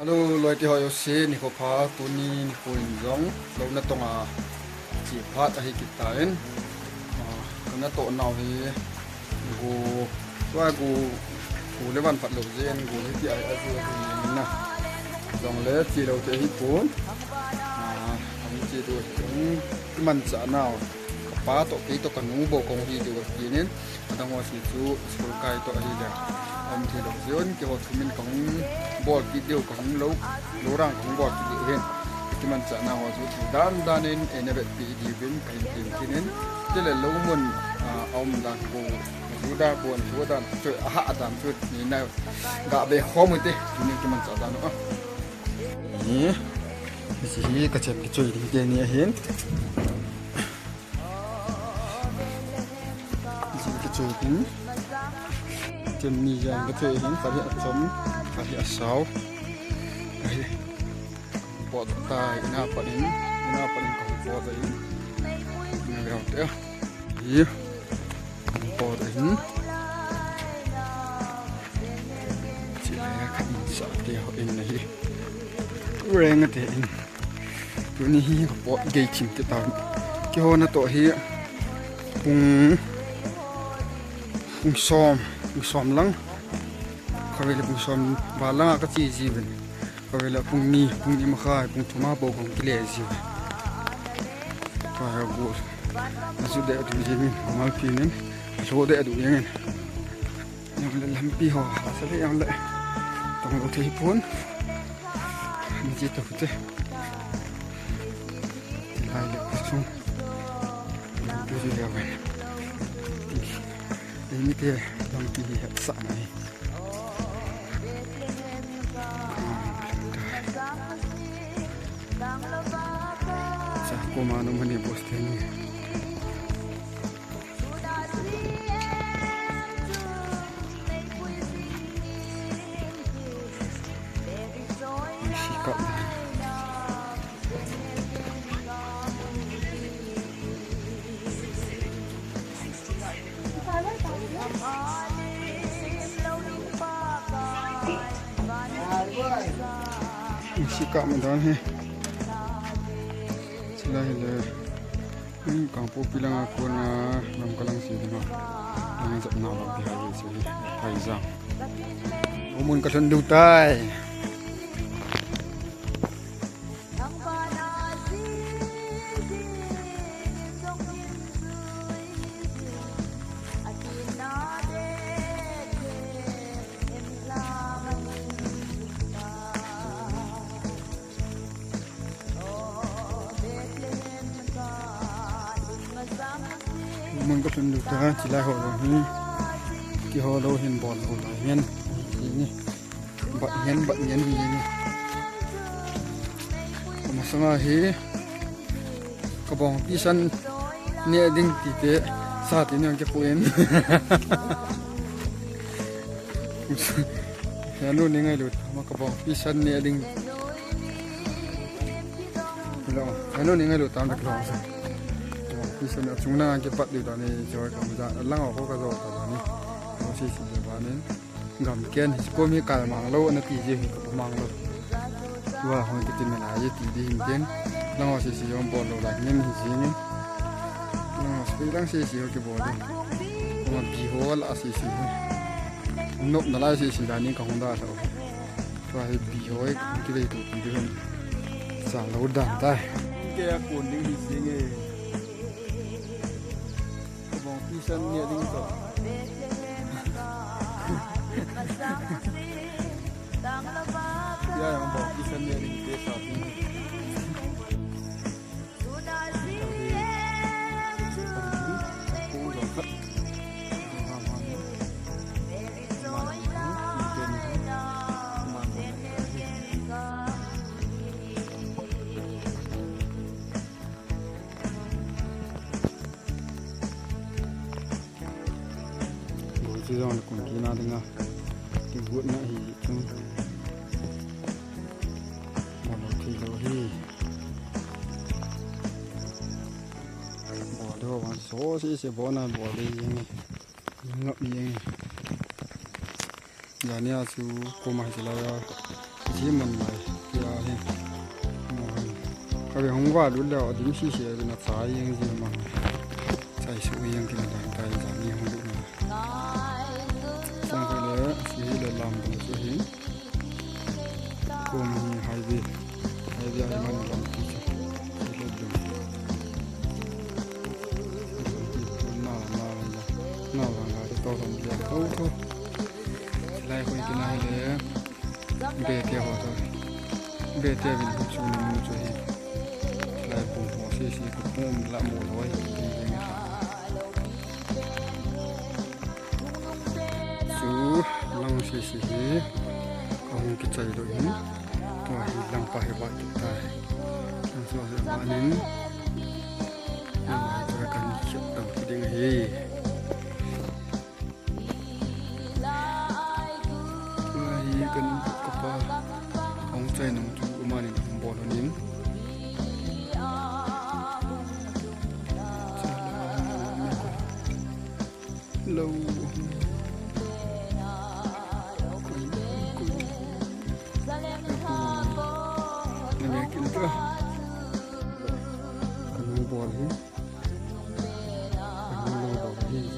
Alo loi ti hoyo se ni ko pha tu ni ko injong lo na tonga chi phat a hi kitain na to naw hi go wa go le ban phat lo jen go ti ai a ju na dong le chi lo te hi pun am chi tu man cha naw pa to ki to kan nu bo kong hi ju ki nen adang wa si chu sul kai to hi da am thi lo jon ki ho thumin kong bol video kong lo rang kong bol ki hen ki man cha na ho chu dan danin enebet pi di win kai tin kinen te le lo mun om dan go chu da bon chu dan chu ha dan chu ni na ga be khom te ni ki man cha dan no ni si ka chep ki chui di ni hen chui tin chân ni yang có thể hiện phát hiện chấm phát hiện sáu đây bỏ tay na phát hiện còn bỏ đấy mèo thế gì bỏ đấy chỉ là khách sợ tiêu in này rèn cái in cái này bỏ gây chìm cái tàu cái hôm nó tội hiện cùng som lang kawela bung som bala ka chi ji ben kawela bung ni ma khai bung thuma bo bung kile ji ka ha go asu de atu ji min mal pi nen so de adu yen yang le lam pi ho sa le yang le tong lo thei pun ni ji to te lai le su tu ji ya ben ini dia yang pilih sak ni. Saya ko mano mani bos ni. Sikap. Sikap mendan he selain le kampung bilang aku na nam kalang sini no dengan zat na ba di hari sini Faizang umun ka sendu tai mình có thể được ra chỉ là họ rồi thì họ đâu hiện bọn của lại nhân gì bệnh nhân gì nhỉ mà sang ấy cái bóng pisan nè đinh tí thế sao thì nó cái quên cái nó này ngay được mà cái bóng pisan nè đinh lo cái nó này ngay được tao được lo rồi Pisan chúng na cái bắt điều đó này rồi cảm giác lăng ở có cái rồi đó này nó sẽ chỉ là nên gầm kiên có mấy cái mảng lâu nó tí gì cũng mảng lâu và hồi cái tiền này là gì tí đi hình kiên lăng ở sẽ chỉ dùng bột lâu lại nên hình gì nhé lăng ở sẽ lăng sẽ chỉ cái bột đi còn bị hoa là sẽ nộp nó lại sẽ là những cái không đa đâu và bị hoa cái này cũng được xả lâu đàn tay cái cuốn những hình gì nghe pisan niya din to. Ya, yung bawang pisan niya din ito sa atin. Chứ rồi cũng kia nào đừng cái buồn này thì một thì rồi thì bỏ đâu mà số sẽ bỏ nào bỏ đi ngậm đi giờ này chú cô mà chỉ là ที่มันไหลเกี่ยวเนี่ยก็ไปห้องว่าดูแล้วดิ้งชี้เสียเป็นนักสายยังที่มันใส่สูยังที่มันได้ใจสามีห้องดูนะฟังไปเลยสีเลยลำเป็นสวยก็มีไฮเวย์ไอ้มันลำที่จะเล่นดูน่ารักที่ตัวทำอย่างเขาไล่คนกินอะไรเลยเบเทียหัวตัวเบเทียเป็นผู้ชมมือช่วยไล่ปุ่มหัวซีกับปุ่มละหมูน้อยดีอย่างเงี้ยสู้ลังซีก็คงกิจใจด้วยตัวหิลังไปวัดตายทั้งสองบ้านนี้ยังไงจะกันเชื่อต่อที่ดึงเฮกันกับว่าของใจน้องจูมานี่น้องบอลนี้เราไม่กินก็กันน้องบอลนี้กันน้องบอลนี้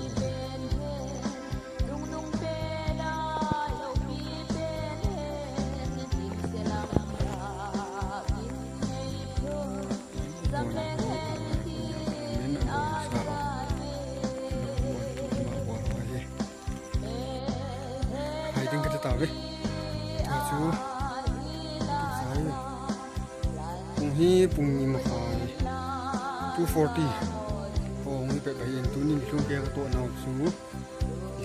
ตาเว้ยจูใส่ปุ่งฮีปุ่งนี่มาขาย240โอ้มีไปเองตัวนี้มีช่วงแกก็ตัวน้าจู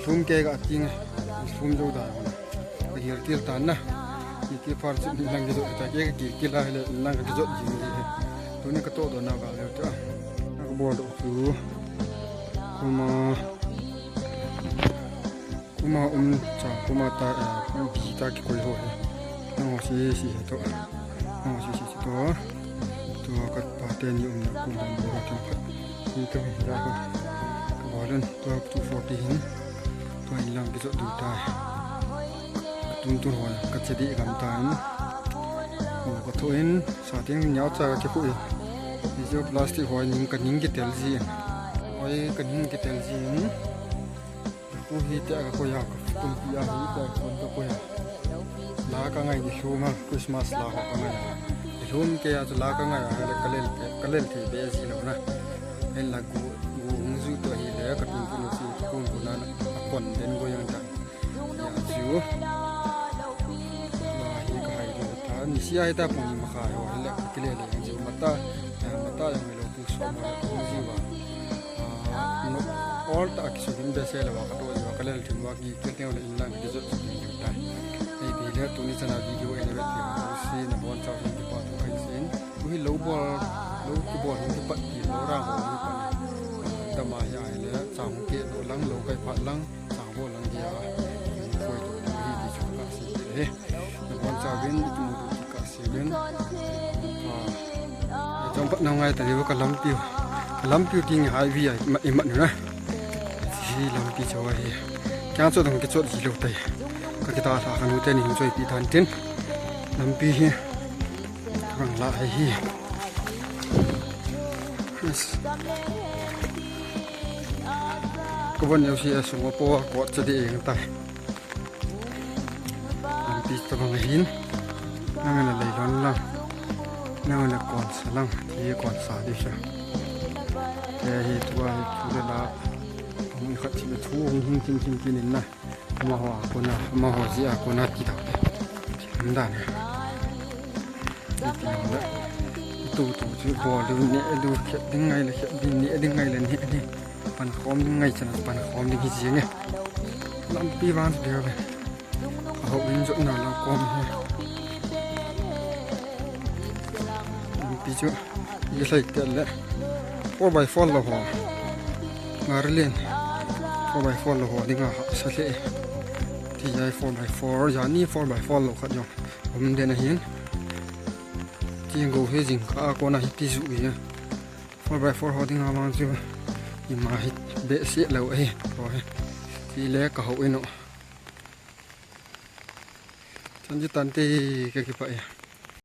ช่วงแกก็จริงช่วงโจดาไปเฮียร์เกี่ยวตันนะอีกฟาร์ซลังจะโดดแต่แกก็กี่ลาเลยลังก็จะโดดจริงตัวนี้ก็ตัวน้าก็แล้วจ้ะนักบอลจูkuma cha kuma ta bi ta ki koi ho no si to to ka pa ten yum na kuma mo ra tin phat ni to hi ra ko bolan to 240 to ilang ki so du ta tum tu ho ka chedi gam ta ni ko to in sa ting nyau cha ki pu ni jo plastic ho ning ka ning ki tel ji oi ka ning ki tel jiกูฮีเจ้าก็คุยกับตุ้มปีอาฮีเจ้าคนก็คุยลาก็ไงดิชูมาคริสต์มาสลาก็ไงดิชูมเกี่ยจะลาก็ไงอะไรก็เล่นที่เบสแล้วนะเห็นละกูมึงสู้ตัวฮีแล้วก็ตุ้มตุ้มสู้กูนั้นคนเด่นกูยังจังอย่าชูลาฮีก็ให้เลยท่านนี่เสียให้ตาปุ่นมาขายว่าแล้วก็เล่นเลยยังจะมาตายังไม่รู้กูสอบมากูจีว่าall ta akisuhin besela wa kato wa kalal timwa ki kete wala inlang ki zo yu tai ei bi le tu ni chana video ene bet ki si na bon cha ki pa tu kai sen wi low ki ball ki pat ki lo ra ho ni pa ta ma ya le chang ke lo lang lo kai phat lang chang bo lang ya foi tu hi di chu ka si le na bon cha win tu mu ki ka si win jom pat na ngai ta ri ka lam piu ting hai vi ai ma na lam pi chawa hi kyang cho dong ke chot hi lo tai ka kita sa khanu te ni choi pi than tin lam pi hi rang la hi ko bon yo si asu mo po ko cha de eng tai lam pi to bang hin nang la lai lon la nang la kon sa lang thi kon sa di sha ke hi tuwa hi chu laมีขัดชีวิตทุ่งกินนะมาหัวคนนะมาหัวเสียคนนะที่ดาวมันได้เนี่ยดีแล้วตู่ชื่อบอลดูเนี่ยดูเขียนยังไงเลยเขียนดินเนี่ยยังไงเลยเนี่ยปันคอมยังไงชนะปันคอมยังกี่เสียงเนี่ยลำปีบ้านเดียวไปเขาวิ่งจนหนาเราคอมเนี่ยลำปีจุยี่สิบเจ็ดแล้วพอใบฟอลเราหัวงานเรียน4x4 lo ho dinga sa le ti jai 4x4 ya ni 4x4 lo khat yo om de na hin ti go he jing ka ko na hi ti zu ya 4x4 ho dinga ma ju i ma hi be se lo e ho ti le ka ho ino Sanjitan ti ke pa ya